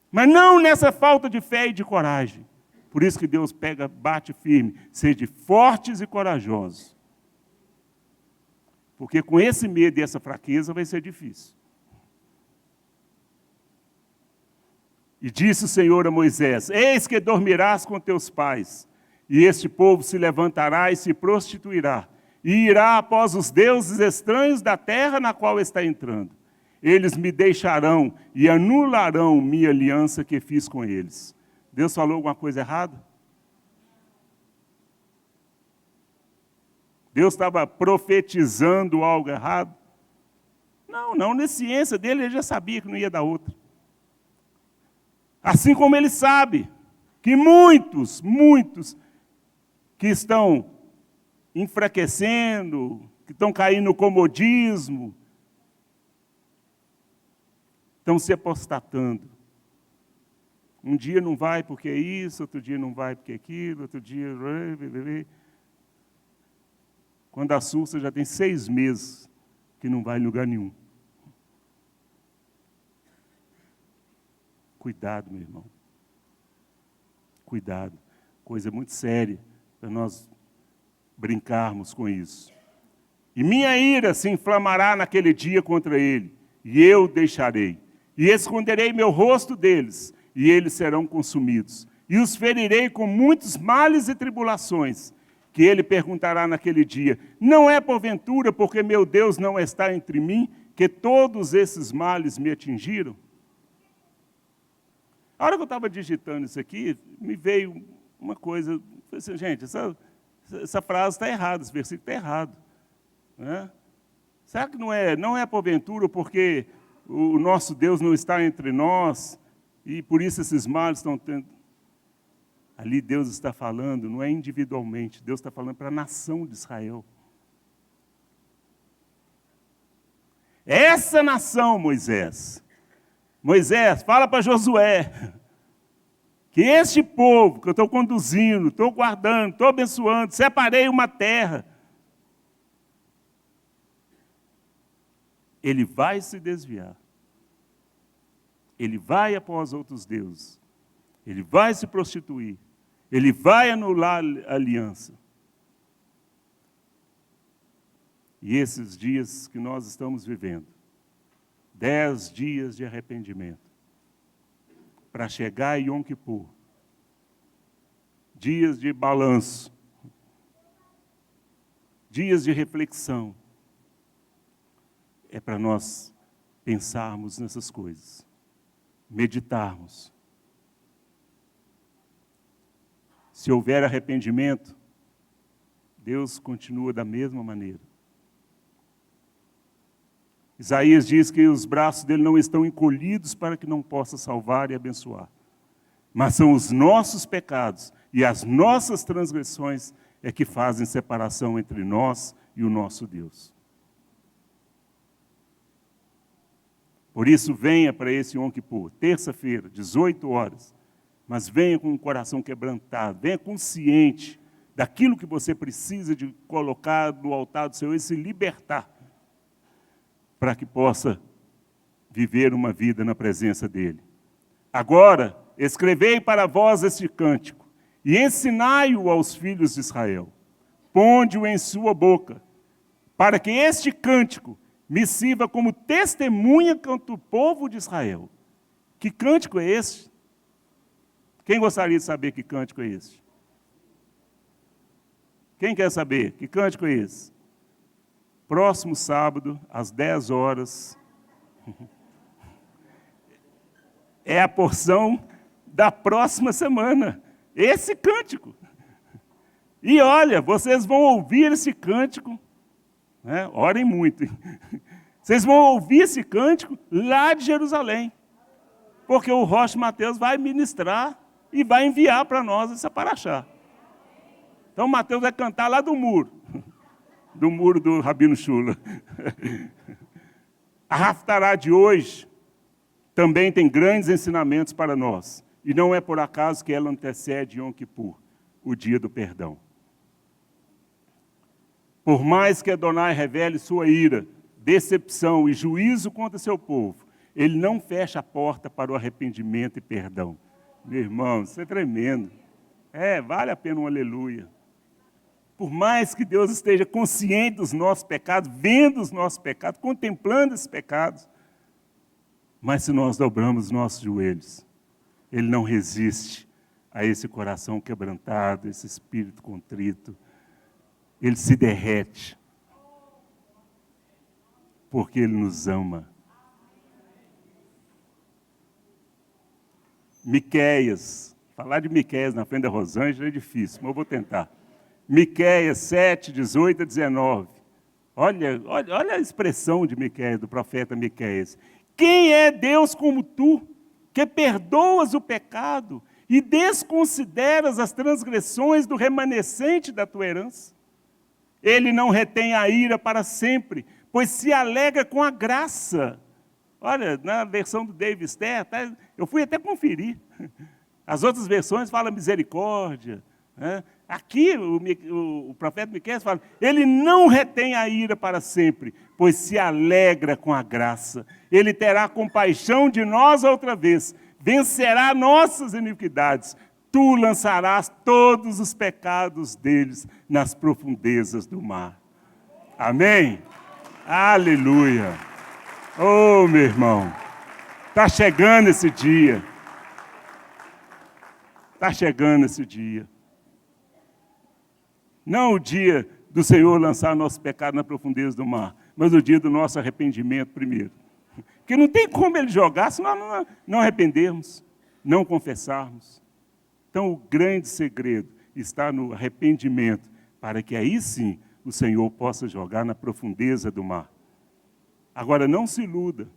Mas não nessa falta de fé e de coragem. Por isso que Deus bate firme. Sede fortes e corajosos. Porque com esse medo e essa fraqueza vai ser difícil. E disse o Senhor a Moisés, eis que dormirás com teus pais, E este povo se levantará e se prostituirá, e irá após os deuses estranhos da terra na qual está entrando. Eles me deixarão e anularão minha aliança que fiz com eles. Deus falou alguma coisa errada? Deus estava profetizando algo errado? Não, na ciência dele ele já sabia que não ia dar outra. Assim como ele sabe que muitos que estão enfraquecendo, que estão caindo no comodismo, estão se apostatando. Um dia não vai porque é isso, outro dia não vai porque é aquilo, outro dia... Quando assusta, já tem 6 meses que não vai em lugar nenhum. Cuidado, meu irmão. Cuidado. Coisa muito séria para nós brincarmos com isso. E minha ira se inflamará naquele dia contra ele, e eu o deixarei. E esconderei meu rosto deles, e eles serão consumidos. E os ferirei com muitos males e tribulações, que ele perguntará naquele dia: não é porventura porque meu Deus não está entre mim, que todos esses males me atingiram? A hora que eu estava digitando isso aqui, me veio uma coisa, eu falei assim, gente, essa frase está errada, esse versículo está errado. Né? Será que não é porventura porque o nosso Deus não está entre nós, e por isso esses males estão tendo... Ali Deus está falando, não é individualmente, Deus está falando para a nação de Israel. Essa nação, Moisés, fala para Josué, que este povo que eu estou conduzindo, estou guardando, estou abençoando, separei uma terra, ele vai se desviar. Ele vai após outros deuses. Ele vai se prostituir. Ele vai anular a aliança. E esses dias que nós estamos vivendo, 10 dias de arrependimento, para chegar em Yom Kippur, dias de balanço, dias de reflexão, é para nós pensarmos nessas coisas, meditarmos. Se houver arrependimento, Deus continua da mesma maneira. Isaías diz que os braços dele não estão encolhidos para que não possa salvar e abençoar. Mas são os nossos pecados e as nossas transgressões é que fazem separação entre nós e o nosso Deus. Por isso, venha para esse Yom Kippur, terça-feira, 18 horas. Mas venha com o coração quebrantado, venha consciente daquilo que você precisa de colocar no altar do Senhor e se libertar, para que possa viver uma vida na presença dEle. Agora, escrevei para vós este cântico, e ensinai-o aos filhos de Israel. Ponde-o em sua boca, para que este cântico me sirva como testemunha contra o povo de Israel. Que cântico é esse? Quem gostaria de saber que cântico é esse? Quem quer saber que cântico é esse? Próximo sábado, às 10 horas, é a porção da próxima semana. Esse cântico. E olha, vocês vão ouvir esse cântico, né? Orem muito. Vocês vão ouvir esse cântico lá de Jerusalém. Porque o Rocha Mateus vai ministrar e vai enviar para nós essa paraxá. Então, Mateus vai cantar lá do muro do Rabino Shula. A Haftará de hoje também tem grandes ensinamentos para nós. E não é por acaso que ela antecede Yom Kippur, o dia do perdão. Por mais que Adonai revele sua ira, decepção e juízo contra seu povo, ele não fecha a porta para o arrependimento e perdão. Meu irmão, isso é tremendo. Vale a pena um aleluia. Por mais que Deus esteja consciente dos nossos pecados, vendo os nossos pecados, contemplando esses pecados, mas se nós dobramos os nossos joelhos, Ele não resiste a esse coração quebrantado, esse espírito contrito. Ele se derrete, porque Ele nos ama. Miqueias, falar de Miqueias na frente da Rosângela é difícil, mas eu vou tentar. Miqueias 7, 18 a 19. Olha a expressão de Miqueias, do profeta Miqueias. Quem é Deus como tu, que perdoas o pecado e desconsideras as transgressões do remanescente da tua herança? Ele não retém a ira para sempre, pois se alegra com a graça. Olha, na versão do David Ster, tá, eu fui até conferir. As outras versões falam misericórdia. Né? Aqui, o profeta Miqueias fala, ele não retém a ira para sempre, pois se alegra com a graça. Ele terá compaixão de nós outra vez, vencerá nossas iniquidades. Tu lançarás todos os pecados deles nas profundezas do mar. Amém? Aleluia! Oh, meu irmão, está chegando esse dia. Está chegando esse dia. Não o dia do Senhor lançar nosso pecado na profundeza do mar, mas o dia do nosso arrependimento primeiro. Porque não tem como Ele jogar se nós não arrependermos, não confessarmos. Então, o grande segredo está no arrependimento, para que aí sim o Senhor possa jogar na profundeza do mar. Agora, não se iluda.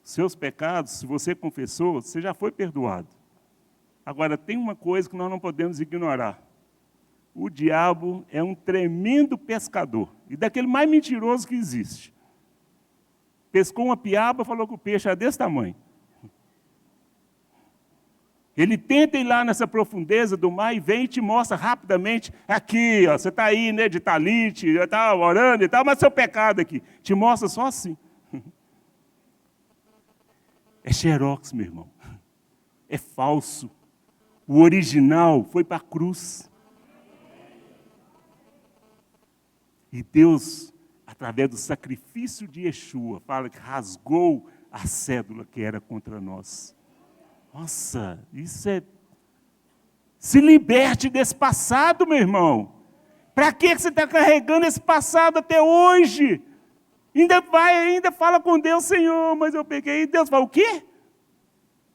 Seus pecados, se você confessou, você já foi perdoado. Agora, tem uma coisa que nós não podemos ignorar. O diabo é um tremendo pescador, e daquele mais mentiroso que existe. Pescou uma piaba, falou que o peixe era desse tamanho. Ele tenta ir lá nessa profundeza do mar e vem e te mostra rapidamente, aqui, ó, você está aí, né, de talite, está orando e tal, mas seu pecado aqui. Te mostra só assim. É xerox, meu irmão. É falso. O original foi para a cruz. E Deus, através do sacrifício de Yeshua, fala que rasgou a cédula que era contra nós. Nossa, isso é... Se liberte desse passado, meu irmão. Para que você está carregando esse passado até hoje? Ainda fala com Deus, Senhor, mas eu peguei. E Deus fala, o quê?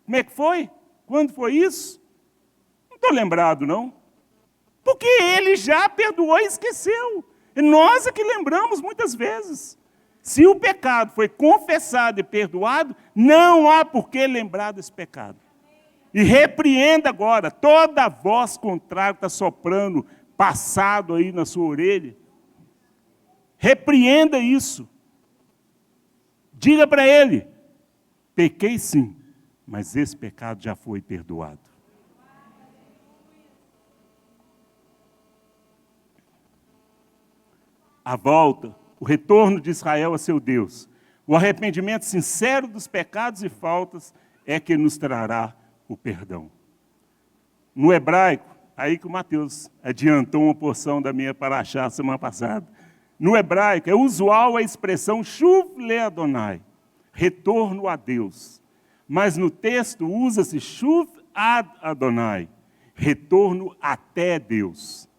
Como é que foi? Quando foi isso? Não estou lembrado, não. Porque Ele já perdoou e esqueceu. E nós é que lembramos muitas vezes. Se o pecado foi confessado e perdoado, não há por que lembrar desse pecado. E repreenda agora toda voz contrária que está soprando, passado aí na sua orelha. Repreenda isso. Diga para ele, pequei sim, mas esse pecado já foi perdoado. A volta, o retorno de Israel a seu Deus, o arrependimento sincero dos pecados e faltas é que nos trará o perdão. No hebraico, aí que o Mateus adiantou uma porção da minha paraxá semana passada. No hebraico, é usual a expressão Shuv le Adonai, retorno a Deus. Mas no texto usa-se Shuv ad Adonai, retorno até Deus,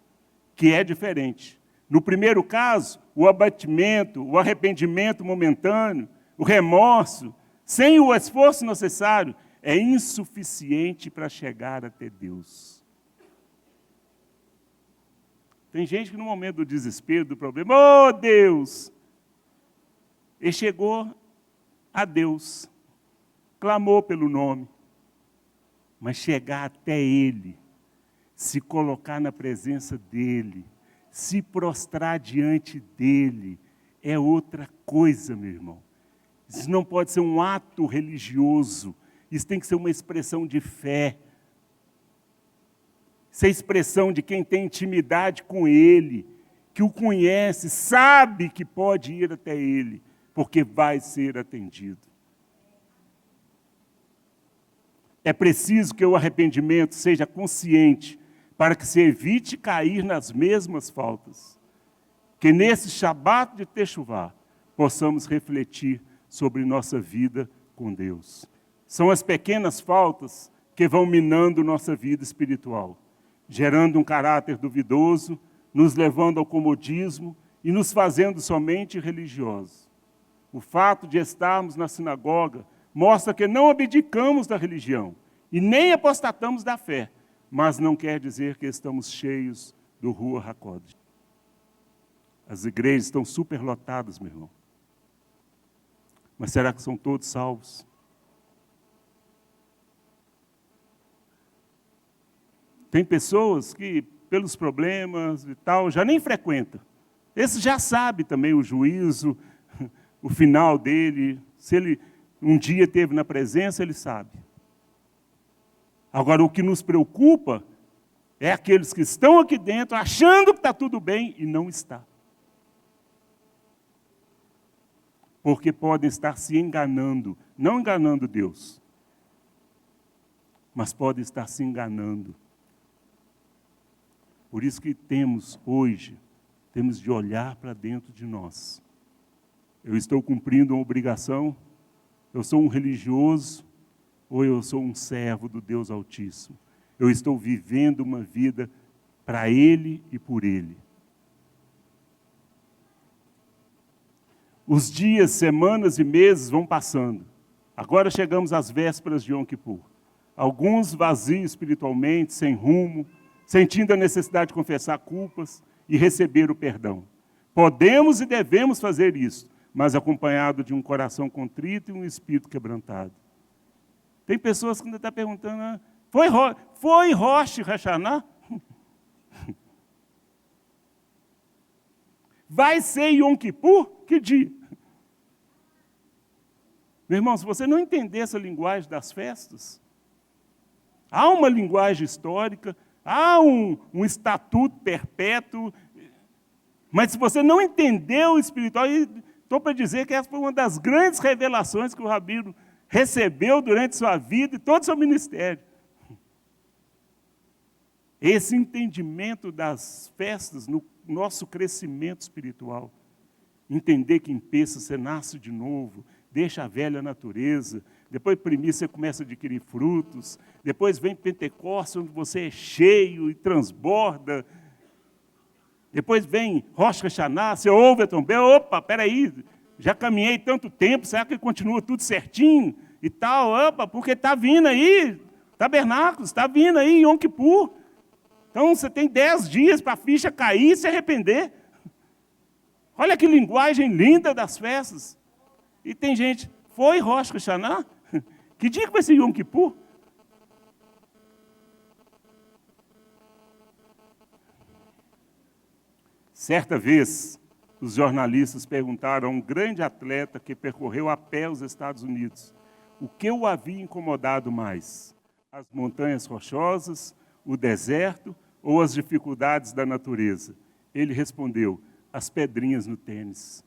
que é diferente. No primeiro caso, o abatimento, o arrependimento momentâneo, o remorso, sem o esforço necessário, é insuficiente para chegar até Deus. Tem gente que no momento do desespero, do problema, oh Deus! Ele chegou a Deus, clamou pelo nome, mas chegar até Ele, se colocar na presença dEle, se prostrar diante dEle, é outra coisa, meu irmão. Isso não pode ser um ato religioso, isso tem que ser uma expressão de fé. Isso é expressão de quem tem intimidade com Ele, que o conhece, sabe que pode ir até Ele, porque vai ser atendido. É preciso que o arrependimento seja consciente, para que se evite cair nas mesmas faltas. Que nesse Shabat de Teshuvá, possamos refletir sobre nossa vida com Deus. São as pequenas faltas porque vão minando nossa vida espiritual, gerando um caráter duvidoso, nos levando ao comodismo e nos fazendo somente religiosos. O fato de estarmos na sinagoga mostra que não abdicamos da religião e nem apostatamos da fé, mas não quer dizer que estamos cheios do Ruach HaKodesh. As igrejas estão superlotadas, meu irmão. Mas será que são todos salvos? Tem pessoas que, pelos problemas e tal, já nem frequentam. Esse já sabe também o juízo, o final dele. Se ele um dia esteve na presença, ele sabe. Agora, o que nos preocupa é aqueles que estão aqui dentro achando que está tudo bem e não está. Porque podem estar se enganando, não enganando Deus, mas podem estar se enganando. Por isso que temos de olhar para dentro de nós. Eu estou cumprindo uma obrigação? Eu sou um religioso? Ou eu sou um servo do Deus Altíssimo? Eu estou vivendo uma vida para Ele e por Ele. Os dias, semanas e meses vão passando. Agora chegamos às vésperas de Yom Kippur. Alguns vazios espiritualmente, sem rumo, sentindo a necessidade de confessar culpas e receber o perdão. Podemos e devemos fazer isso, mas acompanhado de um coração contrito e um espírito quebrantado. Tem pessoas que ainda estão perguntando, foi Rosh Hashanah? Vai ser Yom Kippur? Que dia? Meu irmão, se você não entender essa linguagem das festas, há uma linguagem histórica, há um estatuto perpétuo, mas se você não entender o espiritual, estou para dizer que essa foi uma das grandes revelações que o Rabino recebeu durante sua vida e todo o seu ministério. Esse entendimento das festas no nosso crescimento espiritual. Entender que em Pêssego você nasce de novo, deixa a velha natureza, depois primícia você começa a adquirir frutos, depois vem Pentecostes, onde você é cheio e transborda, depois vem Rosh Hashanah, você ouve a trombeta, opa, peraí, já caminhei tanto tempo, será que continua tudo certinho e tal? Opa, porque está vindo aí, tabernáculos, está vindo aí Yom Kippur. Então você tem 10 dias para a ficha cair e se arrepender. Olha que linguagem linda das festas. E tem gente, foi Rosh Hashanah? Que dia que vai ser Yom Kippur? Certa vez, os jornalistas perguntaram a um grande atleta que percorreu a pé os Estados Unidos o que o havia incomodado mais: as montanhas rochosas, o deserto ou as dificuldades da natureza? Ele respondeu: as pedrinhas no tênis.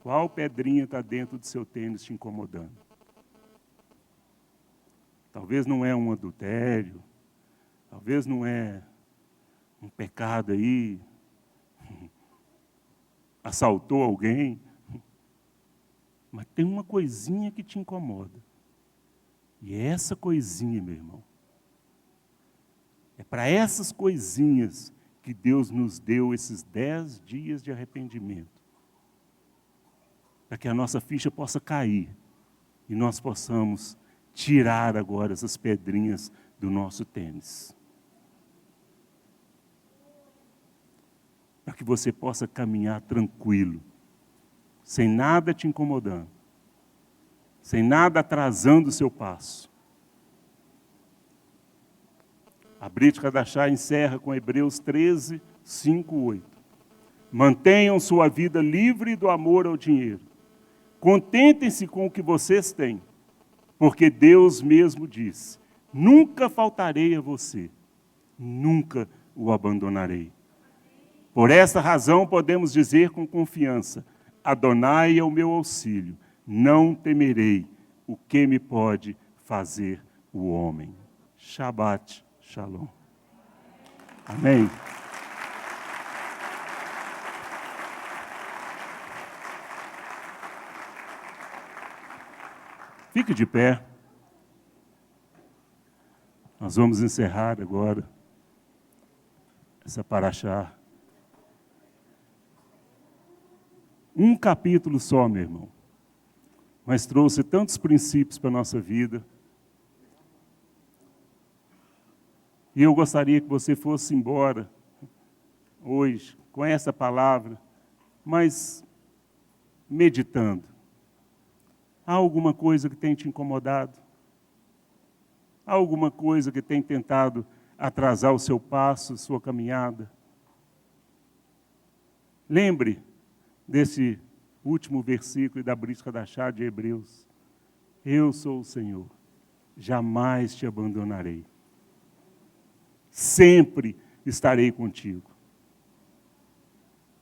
Qual pedrinha está dentro do seu tênis te incomodando? Talvez não é um adultério, talvez não é um pecado aí, assaltou alguém, mas tem uma coisinha que te incomoda. E é essa coisinha, meu irmão. É para essas coisinhas que Deus nos deu esses 10 dias de arrependimento. Para que a nossa ficha possa cair e nós possamos tirar agora essas pedrinhas do nosso tênis. Para que você possa caminhar tranquilo, sem nada te incomodando, sem nada atrasando o seu passo. A Brit Hadashah encerra com Hebreus 13, 5, 8. Mantenham sua vida livre do amor ao dinheiro. Contentem-se com o que vocês têm, porque Deus mesmo disse: nunca faltarei a você, nunca o abandonarei. Por esta razão podemos dizer com confiança: Adonai é o meu auxílio, não temerei o que me pode fazer o homem. Shabbat Shalom. Amém. Fique de pé. Nós vamos encerrar agora essa paraxá. Um capítulo só, meu irmão, mas trouxe tantos princípios para a nossa vida. E eu gostaria que você fosse embora hoje com essa palavra, mas meditando. Há alguma coisa que tem te incomodado? Há alguma coisa que tem tentado atrasar o seu passo, sua caminhada? Lembre desse último versículo da Brit Hadashah de Hebreus. Eu sou o Senhor, jamais te abandonarei. Sempre estarei contigo.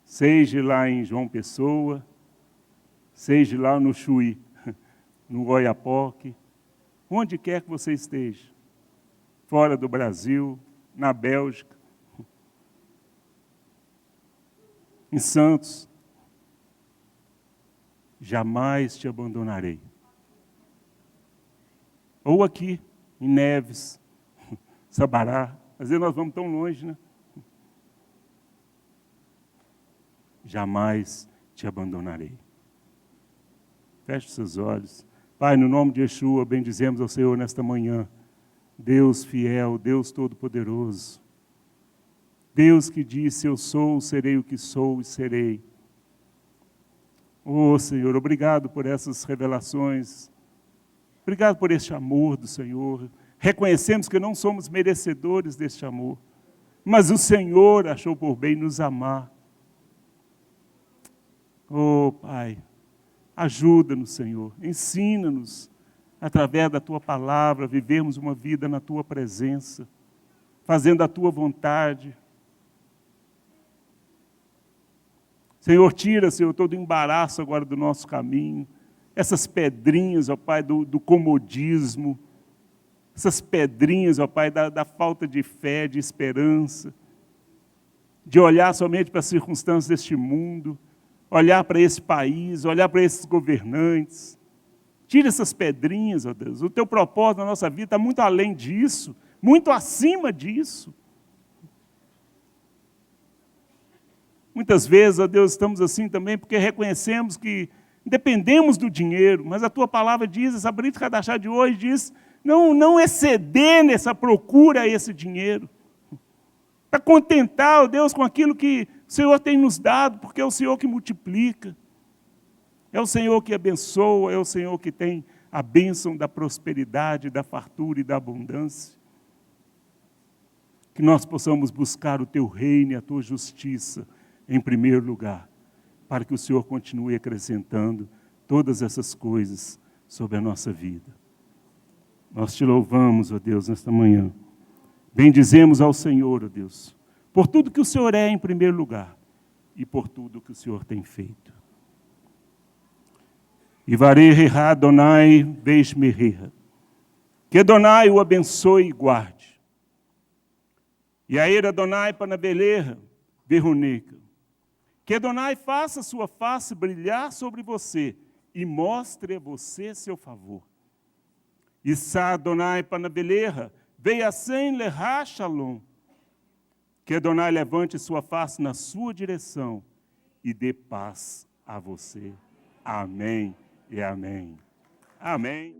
Seja lá em João Pessoa, seja lá no Chuí, no Oiapoque, onde quer que você esteja, fora do Brasil, na Bélgica, em Santos, jamais te abandonarei. Ou aqui, em Neves, Sabará, às vezes nós vamos tão longe, né? Jamais te abandonarei. Feche seus olhos. Pai, no nome de Yeshua, bendizemos ao Senhor nesta manhã. Deus fiel, Deus todo-poderoso. Deus que disse, eu sou, serei o que sou e serei. Oh, Senhor, obrigado por essas revelações. Obrigado por este amor do Senhor. Reconhecemos que não somos merecedores deste amor, mas o Senhor achou por bem nos amar. Oh, Pai, ajuda-nos, Senhor, ensina-nos, através da Tua palavra, a vivermos uma vida na Tua presença, fazendo a Tua vontade. Senhor, tira, Senhor, todo o embaraço agora do nosso caminho, essas pedrinhas, ó Pai, do comodismo, essas pedrinhas, ó Pai, da falta de fé, de esperança, de olhar somente para as circunstâncias deste mundo, olhar para esse país, olhar para esses governantes. Tira essas pedrinhas, ó Deus. O Teu propósito na nossa vida está muito além disso, muito acima disso. Muitas vezes, ó Deus, estamos assim também porque reconhecemos que dependemos do dinheiro, mas a Tua palavra diz, essa Brit Hadashah de hoje diz, não exceder nessa procura a esse dinheiro. Para contentar, ó Deus, com aquilo que o Senhor tem nos dado, porque é o Senhor que multiplica. É o Senhor que abençoa, é o Senhor que tem a bênção da prosperidade, da fartura e da abundância. Que nós possamos buscar o Teu reino e a Tua justiça em primeiro lugar, para que o Senhor continue acrescentando todas essas coisas sobre a nossa vida. Nós Te louvamos, ó Deus, nesta manhã. Bendizemos ao Senhor, ó Deus, por tudo que o Senhor é em primeiro lugar e por tudo que o Senhor tem feito. Ivareha Adonai Veishmereha. Que Adonai o abençoe e guarde. Yair Adonai Panabeleha Verruneca. Que Adonai faça sua face brilhar sobre você e mostre a você seu favor. Issa Adonai Panabeleha veia sem lerá shalom. Que Adonai levante sua face na sua direção e dê paz a você. Amém e amém. Amém.